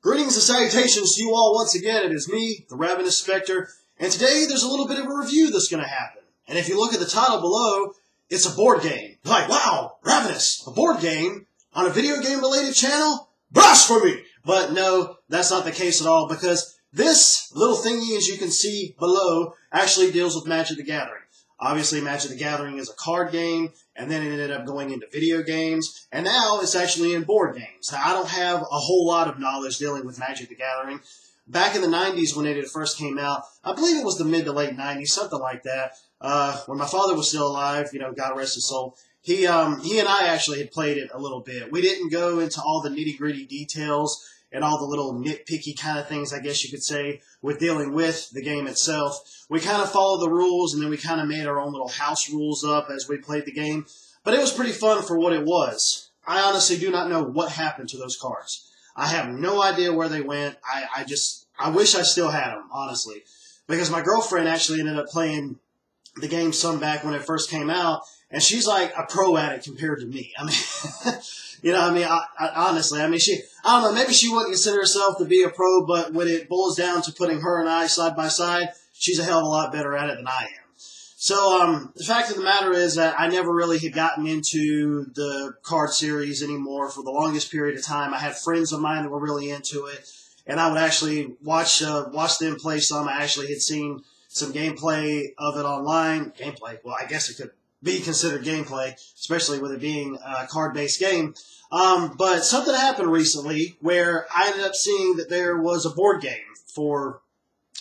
Greetings and salutations to you all once again. It is me, the Ravenous Spectre, and today there's a little bit of a review that's going to happen. And if you look at the title below, it's a board game. Like, wow, Ravenous, a board game on a video game related channel? Blasphemy! But no, that's not the case at all, because this little thingy, as you can see below, actually deals with Magic the Gathering. Obviously, Magic the Gathering is a card game, and then it ended up going into video games, and now it's actually in board games. Now, I don't have a whole lot of knowledge dealing with Magic the Gathering. Back in the 90s when it first came out, I believe it was the mid to late 90s, something like that, when my father was still alive, you know, God rest his soul, he and I actually had played it a little bit. We didn't go into all the nitty-gritty details and all the little nitpicky kind of things, I guess you could say, with dealing with the game itself. We kind of followed the rules, and then we kind of made our own little house rules up as we played the game. But it was pretty fun for what it was. I honestly do not know what happened to those cards. I have no idea where they went. I wish I still had them, honestly. Because my girlfriend actually ended up playing the game some back when it first came out, and she's like a pro at it compared to me. I mean, you know, I mean, honestly, I mean, I don't know, maybe she wouldn't consider herself to be a pro, but when it boils down to putting her and I side by side, she's a hell of a lot better at it than I am. So, the fact of the matter is that I never really had gotten into the card series anymore for the longest period of time. I had friends of mine that were really into it, and I would actually watch them play some. I actually had seen some gameplay of it online. Gameplay, well, I guess it could be considered gameplay, especially with it being a card-based game. But something happened recently where I ended up seeing that there was a board game for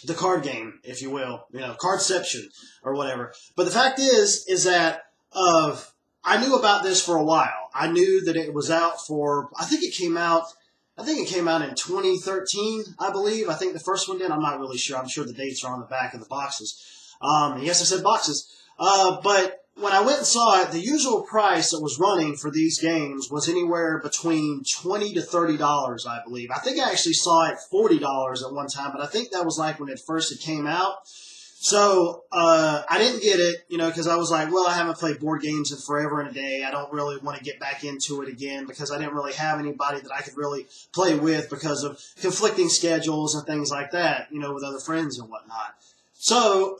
the card game, if you will, you know, Cardception or whatever. But the fact is that I knew about this for a while. I knew that it was out for, I think it came out in 2013, I believe. I think the first one did. I'm not really sure. I'm sure the dates are on the back of the boxes. Yes, I said boxes. But when I went and saw it, the usual price that was running for these games was anywhere between $20 to $30, I believe. I think I actually saw it $40 at one time, but I think that was like when it first came out. So I didn't get it, you know, because I was like, well, I haven't played board games in forever and a day. I don't really want to get back into it again because I didn't really have anybody that I could really play with because of conflicting schedules and things like that, you know, with other friends and whatnot. So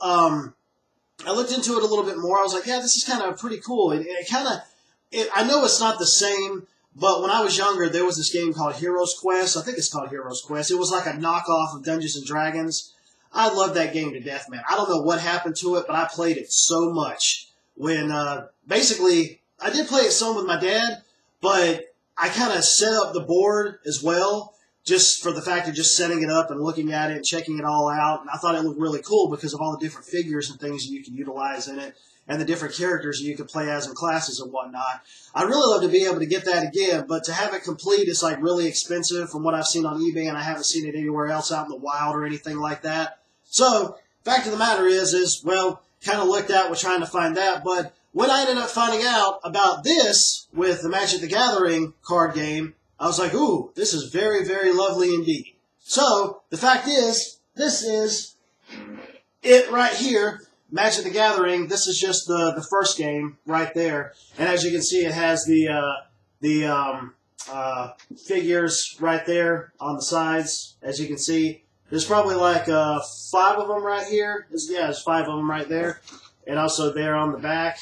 I looked into it a little bit more. I was like, yeah, this is kind of pretty cool. I know it's not the same, but when I was younger, there was this game called Heroes Quest. I think it's called Heroes Quest. It was like a knockoff of Dungeons & Dragons. I loved that game to death, man. I don't know what happened to it, but I played it so much. When, basically, I did play it some with my dad, but I kind of set up the board as well, just for the fact of just setting it up and looking at it and checking it all out. And I thought it looked really cool because of all the different figures and things that you can utilize in it and the different characters that you can play as in classes and whatnot. I'd really love to be able to get that again, but to have it complete is like really expensive from what I've seen on eBay, and I haven't seen it anywhere else out in the wild or anything like that. So, fact of the matter is, well, kind of looked out with trying to find that, but when I ended up finding out about this with the Magic the Gathering card game, I was like, ooh, this is very, very lovely indeed. So, the fact is, this is it right here, Magic the Gathering. This is just the first game right there. And as you can see, it has the figures right there on the sides. As you can see, there's probably like 5 of them right here. There's 5 of them right there. And also there on the back,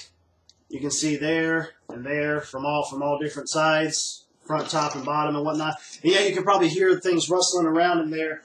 you can see there and there from all different sides. Front, top, and bottom, and whatnot. And yeah, you can probably hear things rustling around in there.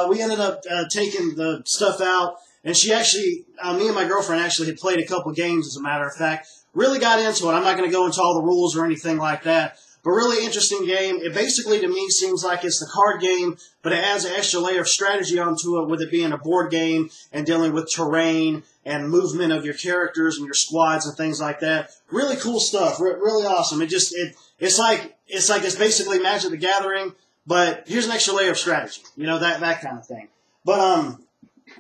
We ended up taking the stuff out, and she actually, me and my girlfriend actually had played a couple games, as a matter of fact. Really got into it. I'm not going to go into all the rules or anything like that, but really interesting game. It basically, to me, seems like it's the card game, but it adds an extra layer of strategy onto it with it being a board game and dealing with terrain and movement of your characters and your squads and things like that. Really cool stuff. Really awesome. It's like basically Magic the Gathering, but here's an extra layer of strategy. You know, that kind of thing. But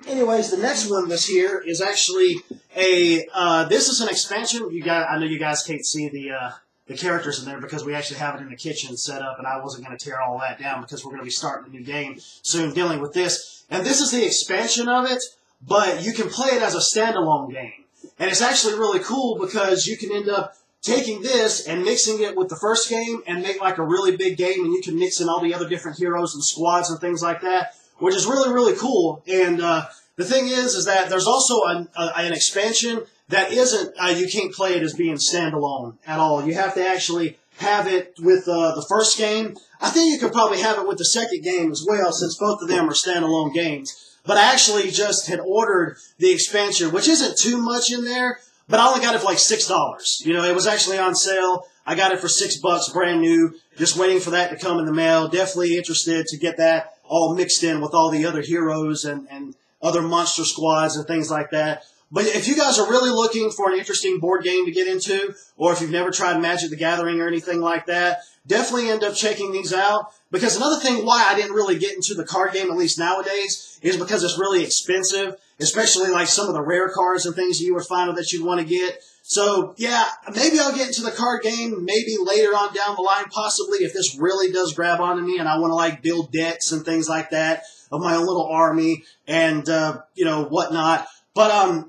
anyways, the next one this here is actually this is an expansion. I know you guys can't see the characters in there because we actually have it in the kitchen set up, and I wasn't going to tear all that down because we're going to be starting a new game soon dealing with this. And this is the expansion of it, but you can play it as a standalone game. And it's actually really cool because you can end up taking this and mixing it with the first game and make like a really big game, and you can mix in all the other different heroes and squads and things like that, which is really, really cool. And the thing is that there's also an expansion that isn't, you can't play it as being standalone at all. You have to actually have it with the first game. I think you could probably have it with the second game as well, since both of them are standalone games. But I actually just had ordered the expansion, which isn't too much in there, but I only got it for like $6. You know, it was actually on sale. I got it for $6, brand new, just waiting for that to come in the mail. Definitely interested to get that all mixed in with all the other heroes and other monster squads and things like that. But if you guys are really looking for an interesting board game to get into, or if you've never tried Magic the Gathering or anything like that, definitely end up checking these out. Because another thing why I didn't really get into the card game, at least nowadays, is because it's really expensive, especially like some of the rare cards and things you would find that you'd want to get. So, yeah, maybe I'll get into the card game maybe later on down the line, possibly, if this really does grab onto me and I want to, like, build decks and things like that of my own little army and, you know, whatnot. But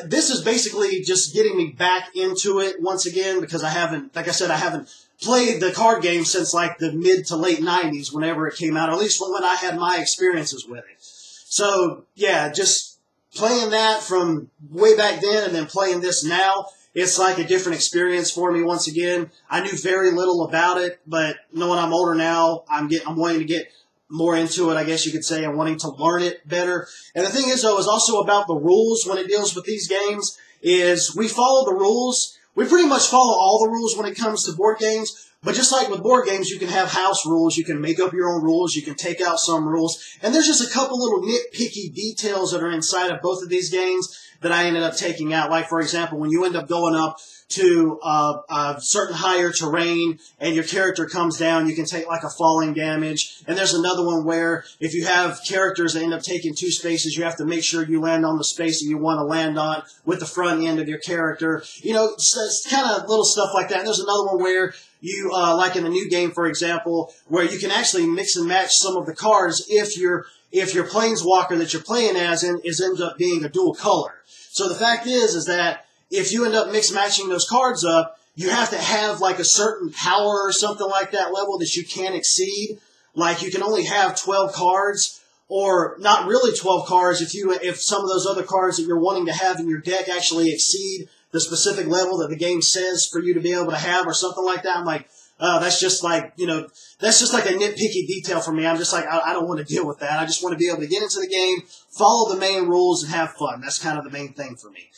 this is basically just getting me back into it once again, because I haven't, like I said, I haven't played the card game since like the mid to late 90s, whenever it came out, or at least when I had my experiences with it. So, yeah, just playing that from way back then and then playing this now, it's like a different experience for me once again. I knew very little about it, but knowing I'm older now, I'm wanting to get more into it, I guess you could say, and wanting to learn it better. And the thing is, though, is also about the rules when it deals with these games, is we follow the rules. We pretty much follow all the rules when it comes to board games, but just like with board games, you can have house rules, you can make up your own rules, you can take out some rules, and there's just a couple little nitpicky details that are inside of both of these games that I ended up taking out. Like, for example, when you end up going up to a certain higher terrain and your character comes down, you can take like a falling damage. And there's another one where if you have characters that end up taking 2 spaces, you have to make sure you land on the space that you want to land on with the front end of your character. You know, it's kind of little stuff like that. And there's another one where you, like in the new game, for example, where you can actually mix and match some of the cards if your Planeswalker that you're playing as ends up being a dual color. So the fact is that if you end up mix-matching those cards up, you have to have like a certain power or something like that level that you can't exceed. Like you can only have 12 cards, or not really 12 cards if some of those other cards that you're wanting to have in your deck actually exceed the specific level that the game says for you to be able to have or something like that. I'm like, that's just like, you know, that's just like a nitpicky detail for me. I'm just like, I don't want to deal with that. I just want to be able to get into the game, follow the main rules, and have fun. That's kind of the main thing for me.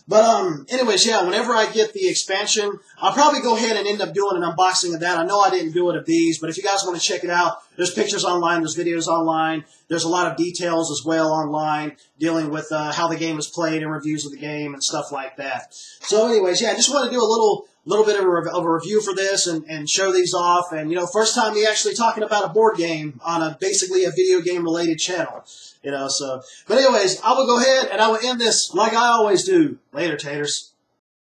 But anyways, yeah, whenever I get the expansion, I'll probably go ahead and end up doing an unboxing of that. I know I didn't do it of these, but if you guys want to check it out, there's pictures online, there's videos online, there's a lot of details as well online dealing with how the game is played and reviews of the game and stuff like that. So anyways, yeah, I just want to do a little bit of a review for this and show these off. And, you know, first time me actually talking about a board game on basically a video game related channel. You know, so, but anyways, I will go ahead and I will end this like I always do. Later, taters.